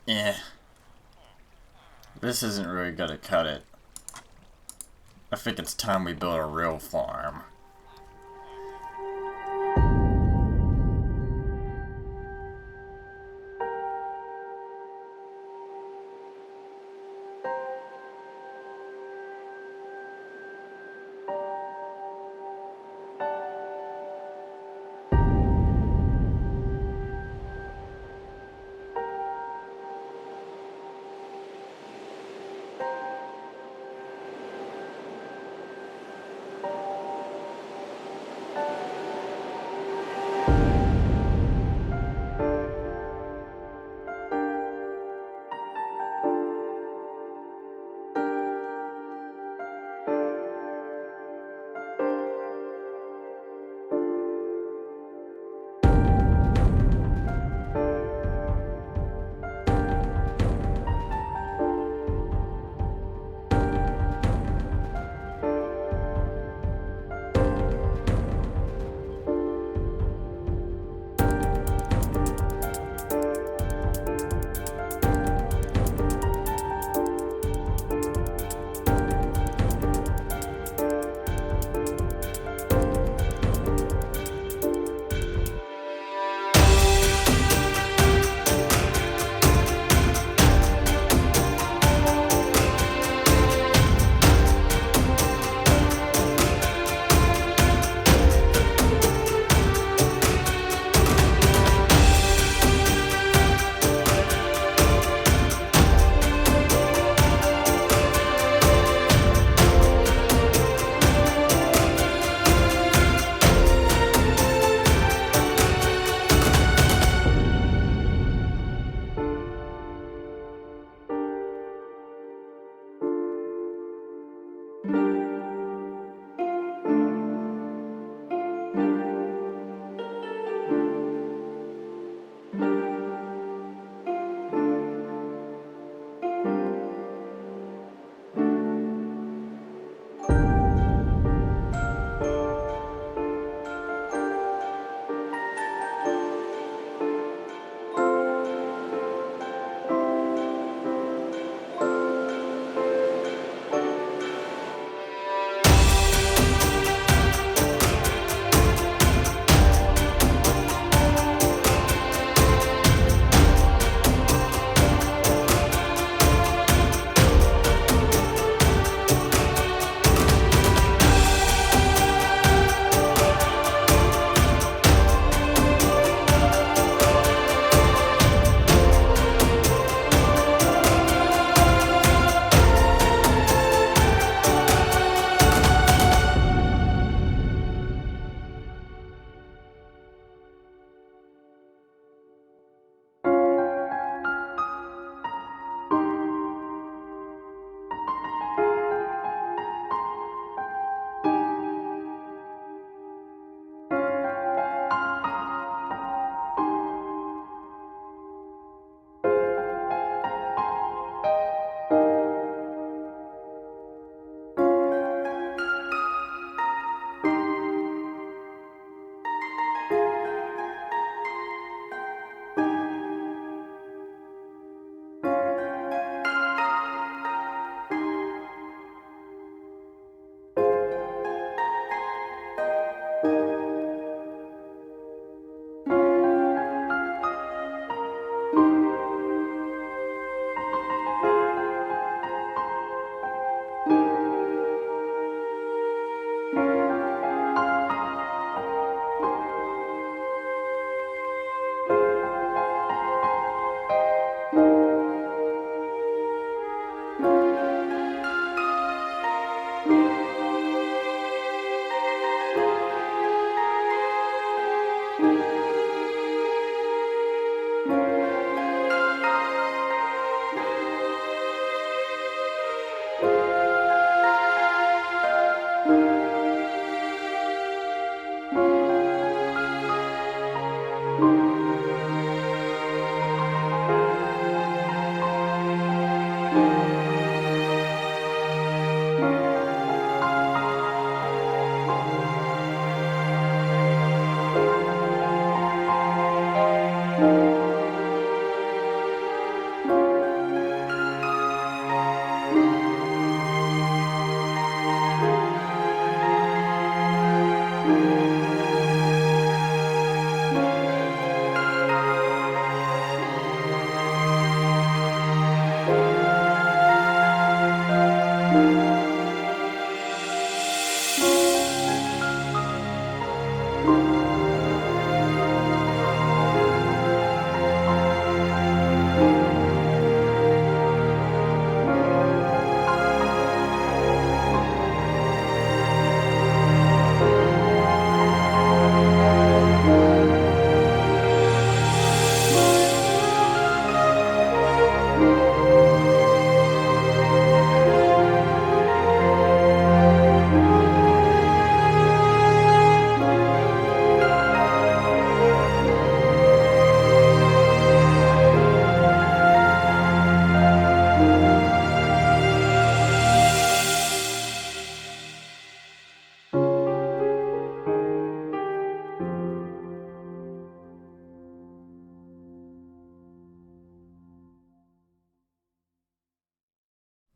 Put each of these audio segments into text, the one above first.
Eh, this isn't really gonna cut it. I think it's time we build a real farm.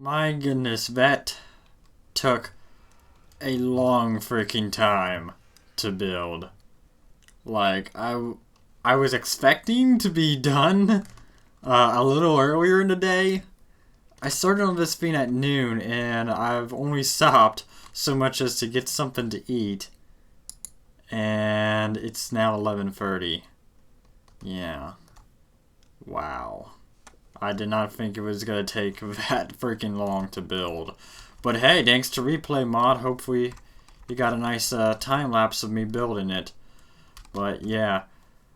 My goodness, that took a long freaking time to build. Like, I was expecting to be done a little earlier in the day. I started on this thing at noon, and I've only stopped so much as to get something to eat. And it's now 11:30. Yeah. Wow. I did not think it was going to take that freaking long to build. But hey, thanks to ReplayMod, hopefully you got a nice time lapse of me building it. But yeah,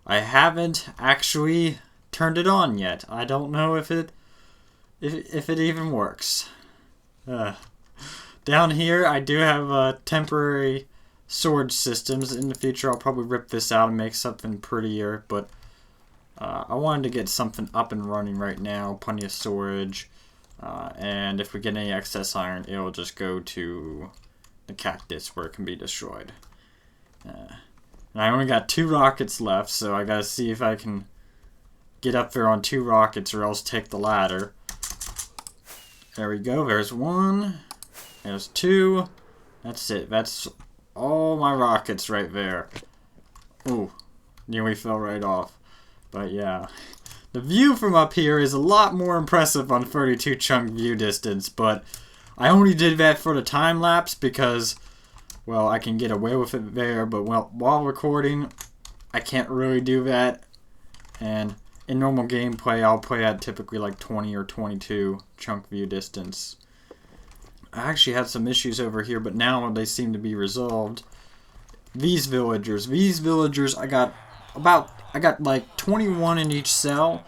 I haven't actually turned it on yet. I don't know if it even works. Down here, I do have temporary storage systems. In the future, I'll probably rip this out and make something prettier, but I wanted to get something up and running right now, plenty of storage, and if we get any excess iron, it'll just go to the cactus where it can be destroyed. And I only got 2 rockets left, so I gotta see if I can get up there on 2 rockets or else take the ladder. There we go, there's 1, there's 2, that's it, that's all my rockets right there. Ooh, nearly fell right off. But yeah, the view from up here is a lot more impressive on 32 chunk view distance, but I only did that for the time lapse because, well, I can get away with it there, but while recording, I can't really do that. And in normal gameplay, I'll play at typically like 20 or 22 chunk view distance. I actually had some issues over here, but now they seem to be resolved. These villagers, I got like 21 in each cell.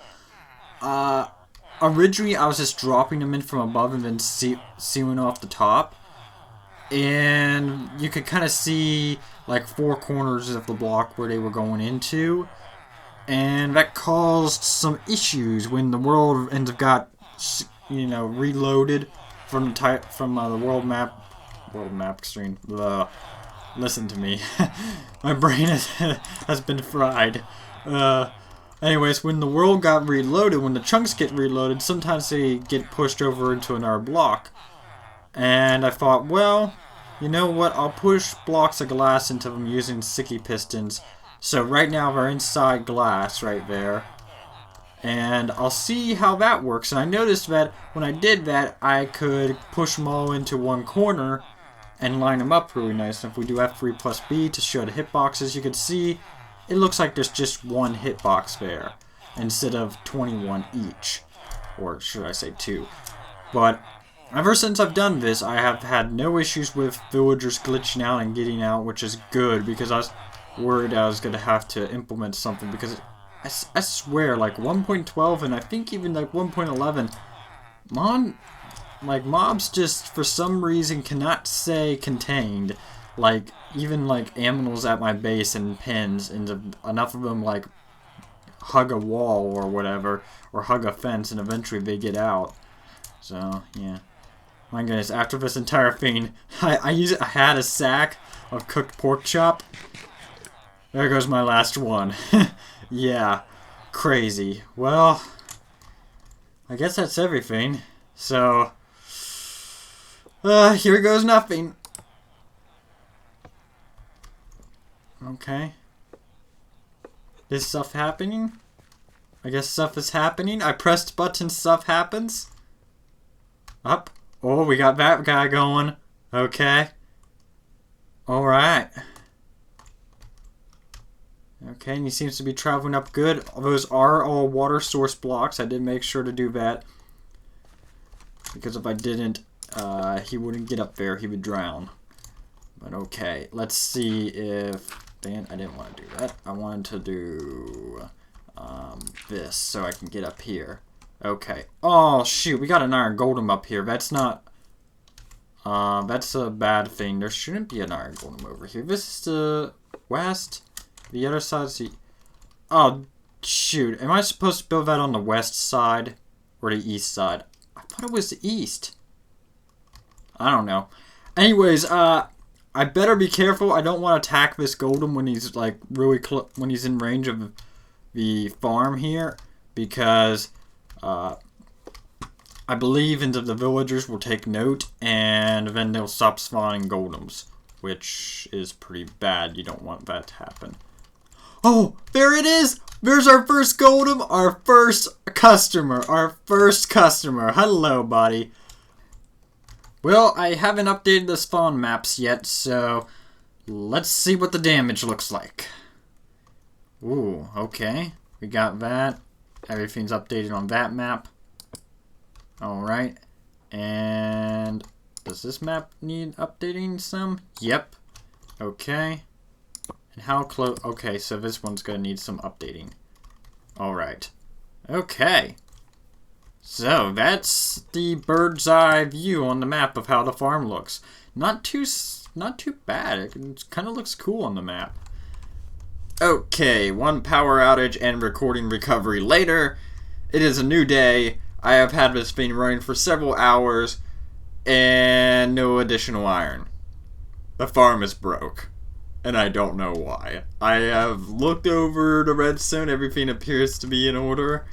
Originally, I was just dropping them in from above and then sealing off the top. And you could kind of see like 4 corners of the block where they were going into. And that caused some issues when the world ends up got, reloaded from the world map screen. Listen to me. My brain has been fried. Anyways, when the world got reloaded, when the chunks get reloaded, sometimes they get pushed over into another block. And I thought, well, you know what? I'll push blocks of glass into them using sticky pistons. So right now they're inside glass right there. And I'll see how that works. And I noticed that when I did that, I could push them all into one corner and line them up really nice. And if we do F3 plus B to show the hitboxes, you can see it looks like there's just 1 hitbox there instead of 21 each. Or should I say 2. But ever since I've done this, I have had no issues with villagers glitching out and getting out, which is good because I was worried I was going to have to implement something because I swear, like 1.12 and I think even like 1.11, mobs just for some reason cannot say contained. Like even like animals at my base and pens, and enough of them like hug a wall or whatever, or hug a fence, and eventually they get out. So yeah, my goodness. After this entire thing, I had a sack of cooked pork chop. There goes my last one. Yeah, crazy. Well, I guess that's everything. So, here goes nothing. Okay. Is stuff happening? I guess stuff is happening. I pressed button, stuff happens. Up. Oh, we got that guy going. Okay. Alright. Okay, and he seems to be traveling up good. Those are all water source blocks. I did make sure to do that. Because if I didn't, he wouldn't get up there. He would drown. But okay, let's see if... Man, I didn't want to do that. I wanted to do this so I can get up here. Okay. Oh, shoot. We got an iron golem up here. That's not... that's a bad thing. There shouldn't be an iron golem over here. This is the west. The other side's the... Oh, shoot. Am I supposed to build that on the west side or the east side? I thought it was the east. I don't know. Anyways, I better be careful. I don't want to attack this golem when he's like really when he's in range of the farm here, because I believe the villagers will take note and then they'll stop spawning golems, which is pretty bad. You don't want that to happen. Oh, there it is! There's our first golem, our first customer. Hello, buddy. Well, I haven't updated the spawn maps yet, so let's see what the damage looks like. Ooh, okay. We got that. Everything's updated on that map. Alright. And does this map need updating some? Yep. Okay. And how close? Okay, so this one's going to need some updating. Alright. Okay. So, that's the bird's eye view on the map of how the farm looks. Not too bad. It kind of looks cool on the map. Okay, one power outage and recording recovery later. It is a new day. I have had this thing running for several hours and no additional iron. The farm is broke. And I don't know why. I have looked over the redstone. Everything appears to be in order.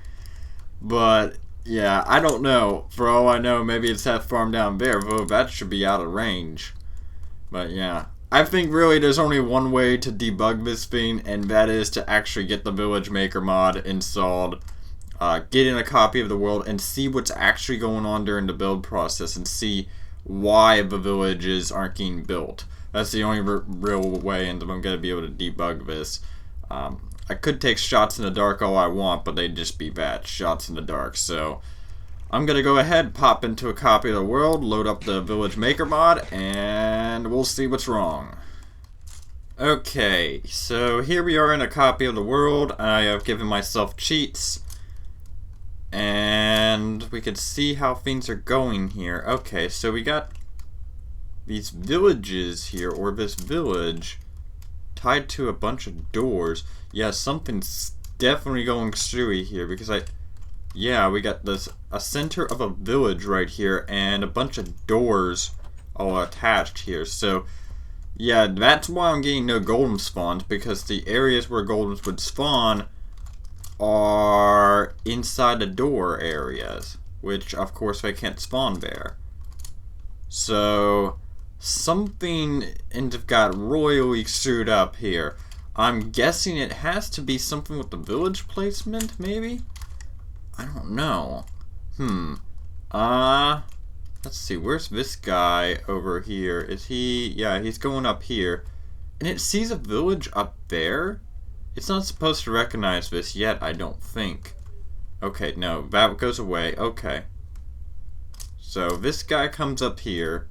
But... yeah, I don't know. For all I know, maybe it's that farm down there. Though that should be out of range. But yeah. I think really there's only one way to debug this thing, and that is to actually get the Village Maker mod installed, get in a copy of the world, and see what's actually going on during the build process, and see why the villages aren't getting built. That's the only real way, and I'm going to be able to debug this. I could take shots in the dark all I want, but they'd just be bad shots in the dark. So I'm going to go ahead, pop into a copy of the world, load up the Village Maker mod, and we'll see what's wrong. Okay, so here we are in a copy of the world. I have given myself cheats, and we can see how things are going here. Okay, so we got these villages here, or this village, tied to a bunch of doors. Yeah, something's definitely going screwy here, because yeah, we got a center of a village right here and a bunch of doors all attached here. So yeah, that's why I'm getting no golem spawns, because the areas where golems would spawn are inside the door areas, which of course they can't spawn there. So something got royally screwed up here. I'm guessing it has to be something with the village placement, maybe? I don't know. Let's see, where's this guy over here? Is he... yeah, he's going up here. And it sees a village up there? It's not supposed to recognize this yet, I don't think. Okay, no, that goes away. Okay. So this guy comes up here.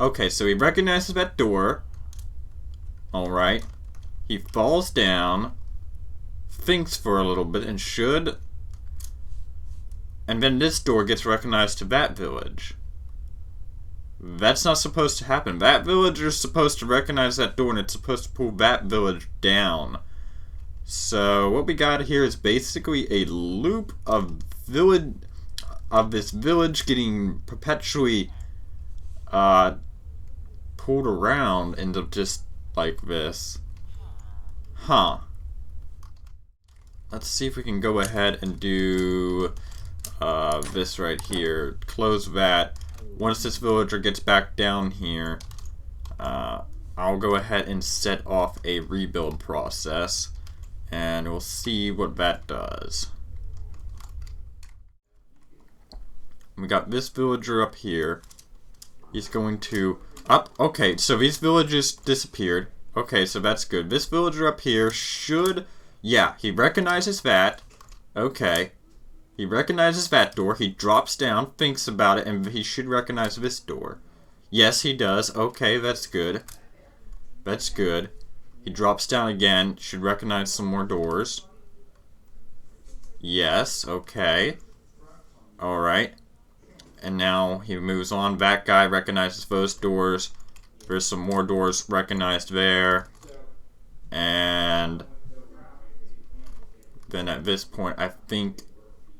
Okay, so he recognizes that door. Alright. He falls down, thinks for a little bit, and should. And then this door gets recognized to that village. That's not supposed to happen. That villager is supposed to recognize that door, and it's supposed to pull that village down. So what we got here is basically a loop of this village getting perpetually pulled around into just like this. Huh. Let's see if we can go ahead and do this right here. Close that. Once this villager gets back down here, I'll go ahead and set off a rebuild process, and we'll see what that does. We got this villager up here. He's going to... okay, so these villages disappeared. Okay, so that's good. This villager up here should... Yeah, he recognizes that. Okay. He recognizes that door. He drops down, thinks about it, and he should recognize this door. Yes, he does. Okay, that's good. That's good. He drops down again. Should recognize some more doors. Yes, okay. Alright. And now he moves on. That guy recognizes those doors. There's some more doors recognized there. And then at this point, I think...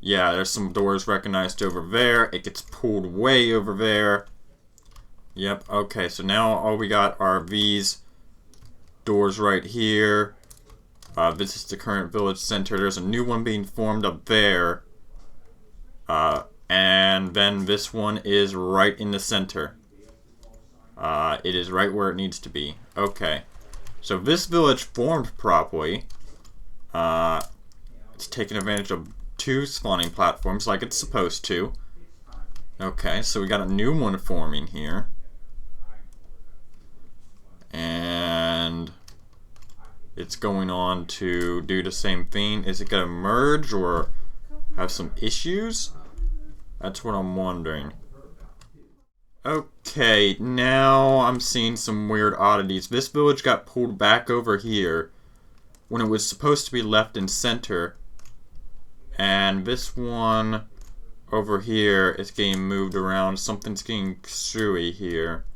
Yeah, there's some doors recognized over there. It gets pulled way over there. Yep, okay, so now all we got are these doors right here. This is the current village center. There's a new one being formed up there. And then this one is right in the center. It is right where it needs to be. Okay. So this village formed properly. It's taking advantage of 2 spawning platforms like it's supposed to. Okay, so we got a new one forming here. And it's going on to do the same thing. Is it going to merge or have some issues? That's what I'm wondering. Okay, now I'm seeing some weird oddities. This village got pulled back over here when it was supposed to be left in center. And this one over here is getting moved around. Something's getting screwy here.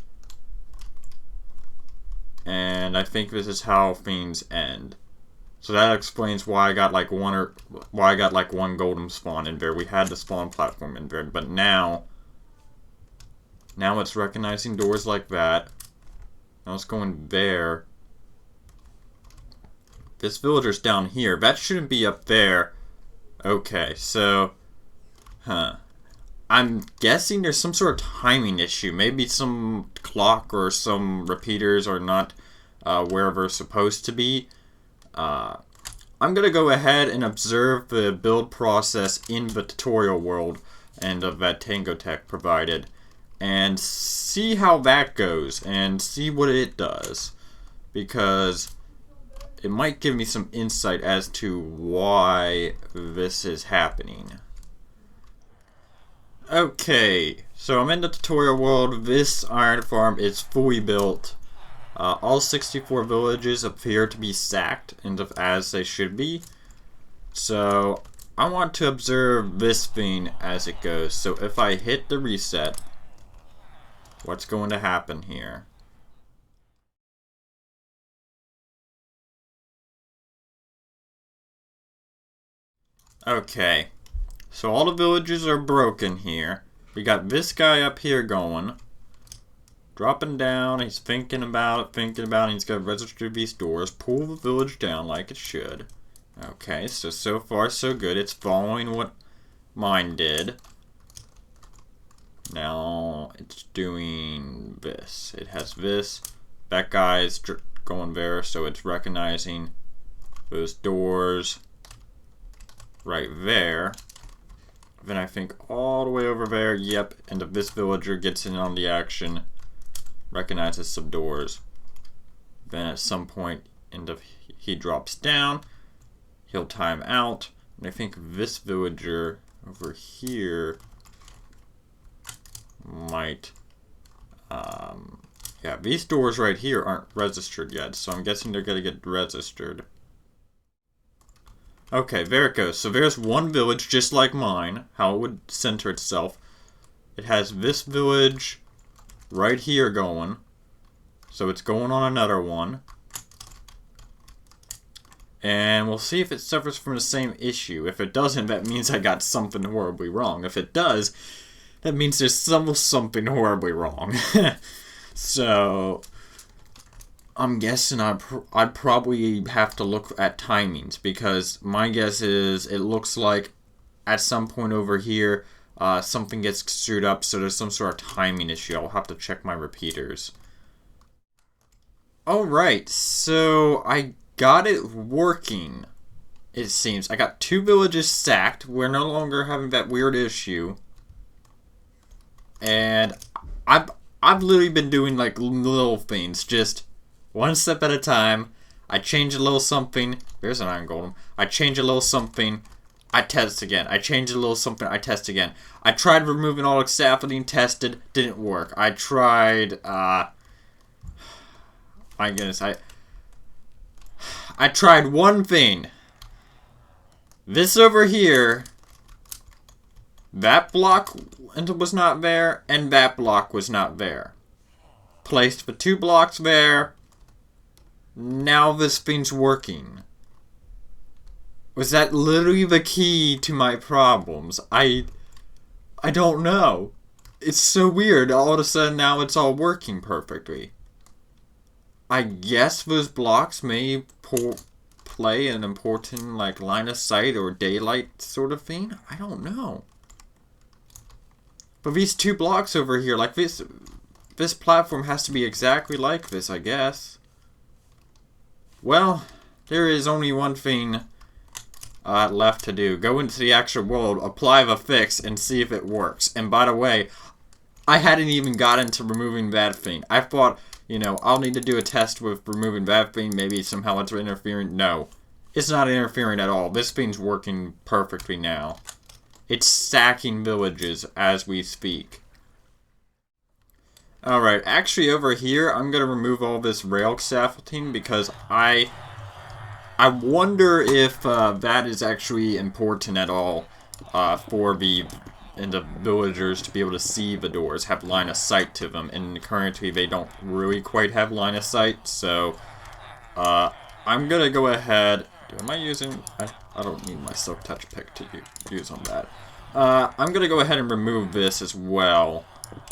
And I think this is how things end. So that explains why I got like one golden spawn in there. We had the spawn platform in there, but now it's recognizing doors like that. Now it's going there. This villager's down here. That shouldn't be up there. Okay, so I'm guessing there's some sort of timing issue. Maybe some clock or some repeaters are not wherever it's supposed to be. I'm going to go ahead and observe the build process in the tutorial world and that Tango Tech provided and see how that goes and see what it does, because it might give me some insight as to why this is happening. Okay, so I'm in the tutorial world. This iron farm is fully built. All 64 villages appear to be sacked as they should be. So I want to observe this thing as it goes. So if I hit the reset, what's going to happen here? Okay, so all the villages are broken here. We got this guy up here going. Dropping down, he's thinking about it, and he's got to register these doors, pull the village down like it should. Okay, so far so good. It's following what mine did. Now it's doing this. It has this. That guy's going there, so it's recognizing those doors right there. Then I think all the way over there, yep, and if this villager gets in on the action, recognizes some doors. Then at some point, he drops down, he'll time out, and I think this villager over here might, yeah, these doors right here aren't registered yet, so I'm guessing they're gonna get registered. Okay, there it goes. So there's one village just like mine, how it would center itself. It has this village right here going. So it's going on another one. And we'll see if it suffers from the same issue. If it doesn't, that means I got something horribly wrong. If it does, that means there's something horribly wrong. So I'm guessing I'd probably have to look at timings, because my guess is it looks like at some point over here something gets screwed up, so there's some sort of timing issue. I'll have to check my repeaters. Alright, so I got it working, it seems. I got 2 villages sacked. We're no longer having that weird issue. And I've literally been doing like little things, just One step at a time. I change a little something. There's an iron golem. I change a little something. I test again. I change a little something. I test again. I tried removing all the scaffolding. Tested. Didn't work. I tried, my goodness, I tried one thing. This over here. That block was not there, and that block was not there. Placed the 2 blocks there. Now this thing's working. Was that literally the key to my problems? I don't know. It's so weird. All of a sudden now it's all working perfectly. I guess those blocks may play an important like line of sight or daylight sort of thing. I don't know. But these 2 blocks over here, like this platform has to be exactly like this, I guess. Well, there is only one thing left to do. Go into the actual world, apply the fix, and see if it works. And by the way, I hadn't even gotten to removing that thing. I thought, you know, I'll need to do a test with removing that thing. Maybe somehow it's interfering. No, it's not interfering at all. This thing's working perfectly now. It's stacking villages as we speak. Alright, actually over here, I'm going to remove all this rail scaffolding because I wonder if that is actually important at all for the villagers to be able to see the doors, have line of sight to them. And currently they don't really quite have line of sight, so I'm going to go ahead. Am I using... I don't need my silk touch pick to use on that. I'm going to go ahead and remove this as well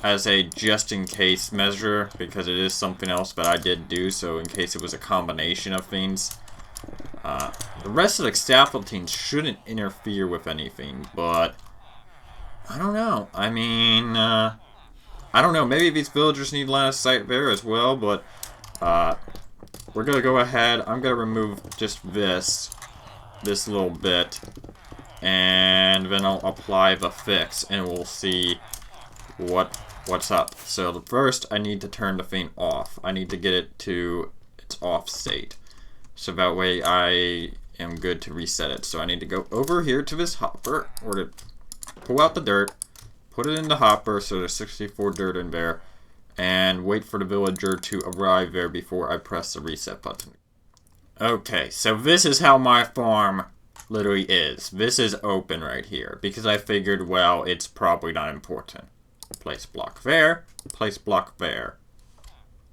as a just-in-case measure, because it is something else that I did do, so in case it was a combination of things. The rest of the scaffolding shouldn't interfere with anything, but I don't know. I mean, I don't know. Maybe these villagers need line of sight there as well, but we're going to go ahead. I'm going to remove just this little bit, and then I'll apply the fix, and we'll see what's up. So first I need to turn the thing off. I need to get it to its off state, so that way I am good to reset it. So I need to go over here to this hopper, or to pull out the dirt, put it in the hopper, so there's 64 dirt in there, and wait for the villager to arrive there before I press the reset button. Okay, so this is how my farm literally is. This is open right here, because I figured, well, it's probably not important. Place block there, place block there.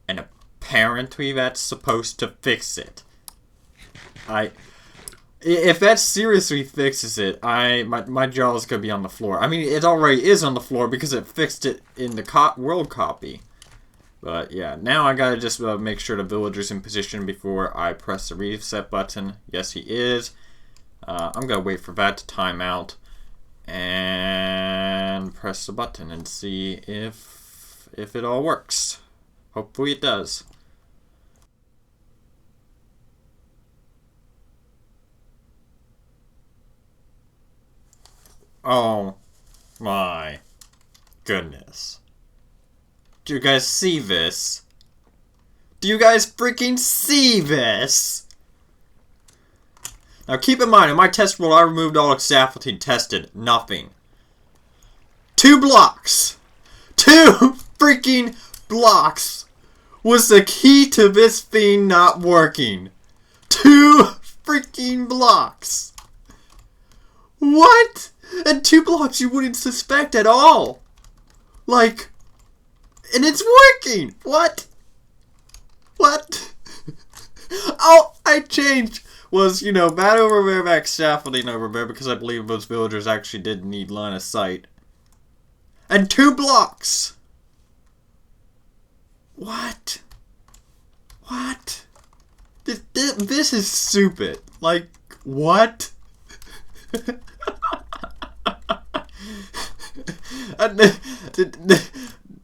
And apparently that's supposed to fix it. If that seriously fixes it, my jaw's gonna be on the floor. I mean, it already is on the floor because it fixed it in the world copy. But yeah, now I gotta just make sure the villager's in position before I press the reset button. Yes, he is. I'm gonna wait for that to time out and press the button and see if it all works. Hopefully it does. Oh my goodness. Do you guys see this? Do you guys freaking see this? Now keep in mind, in my test world I removed all the scaffolding, tested, nothing. 2 blocks! 2 freaking blocks was the key to this thing not working. 2 freaking blocks! What? And 2 blocks you wouldn't suspect at all. Like, and it's working! What? What? Oh, I changed. Was, you know, that over there, back scaffolding over there, because I believe those villagers actually did need line of sight. And 2 blocks! What? What? This is stupid. Like, what?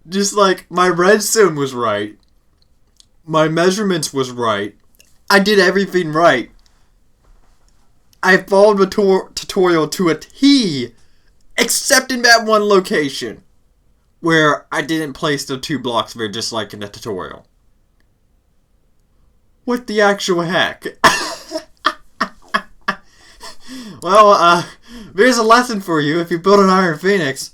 Just like, my redstone was right. My measurements was right. I did everything right. I followed the tutorial to a T, except in that one location, where I didn't place the 2 blocks there just like in the tutorial. What the actual heck? Well, there's a lesson for you. If you build an Iron Phoenix,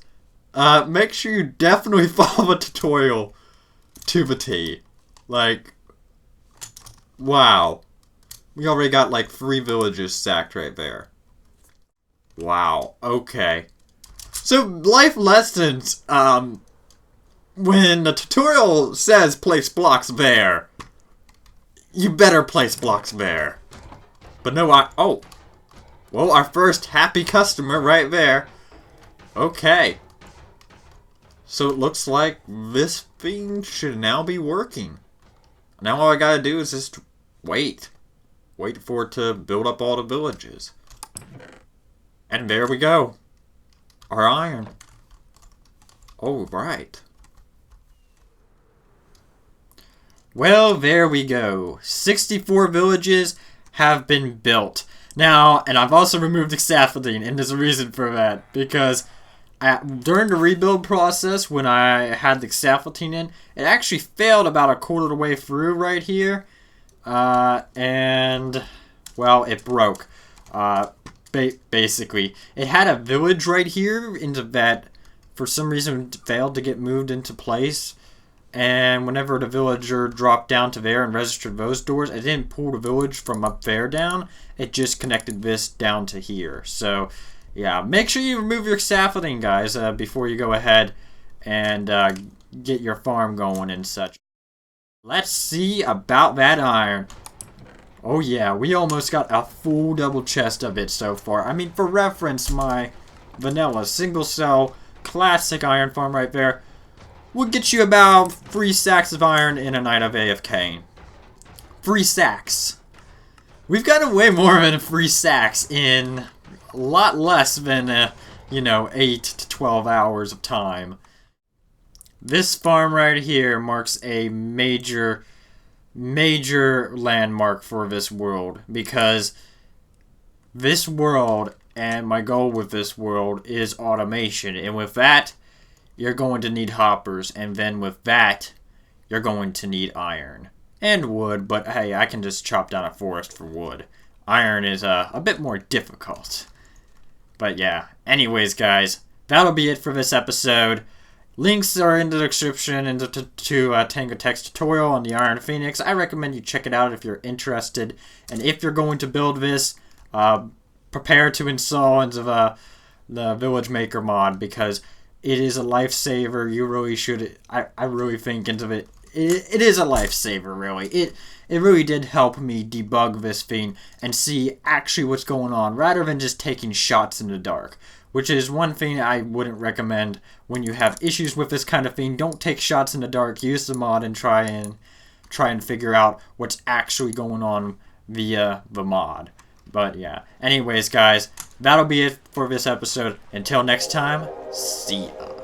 make sure you definitely follow the tutorial to the T. Like, wow. We already got like 3 villages sacked right there. Wow, okay. So, life lessons, when the tutorial says place blocks there, you better place blocks there. But no, oh. Well, our first happy customer right there. Okay. So it looks like this thing should now be working. Now all I gotta do is just wait. Wait for it to build up all the villages. And there we go. Our iron. Oh, right. Well, there we go. 64 villages have been built. Now, and I've also removed the scaffolding, and there's a reason for that. Because during the rebuild process, when I had the scaffolding in, it actually failed about a quarter of the way through right here. And, well, it broke. Basically. It had a village right here into that, for some reason, failed to get moved into place. And whenever the villager dropped down to there and registered those doors, it didn't pull the village from up there down. It just connected this down to here. So, yeah, make sure you remove your scaffolding, guys, before you go ahead and get your farm going and such. Let's see about that iron. Oh, yeah, we almost got a full double chest of it so far. I mean, for reference, my vanilla single cell classic iron farm right there would get you about 3 sacks of iron in a night of AFK. 3 sacks. We've gotten way more than 3 sacks in a lot less than, 8 to 12 hours of time. This farm right here marks a major landmark for this world, because this world and my goal with this world is automation, and with that, you're going to need hoppers, and then with that, you're going to need iron. And wood, but hey, I can just chop down a forest for wood. Iron is a bit more difficult. But yeah, anyways guys, that'll be it for this episode. Links are in the description and to Tango text tutorial on the Iron Phoenix. I recommend you check it out if you're interested. And if you're going to build this, prepare to install into the Village Maker mod, because it is a lifesaver. You really should. I really think into it. It is a lifesaver, really. It really did help me debug this thing and see actually what's going on, rather than just taking shots in the dark. Which is one thing I wouldn't recommend when you have issues with this kind of thing. Don't take shots in the dark. Use the mod and try and figure out what's actually going on via the mod. But yeah. Anyways, guys, that'll be it for this episode. Until next time, see ya.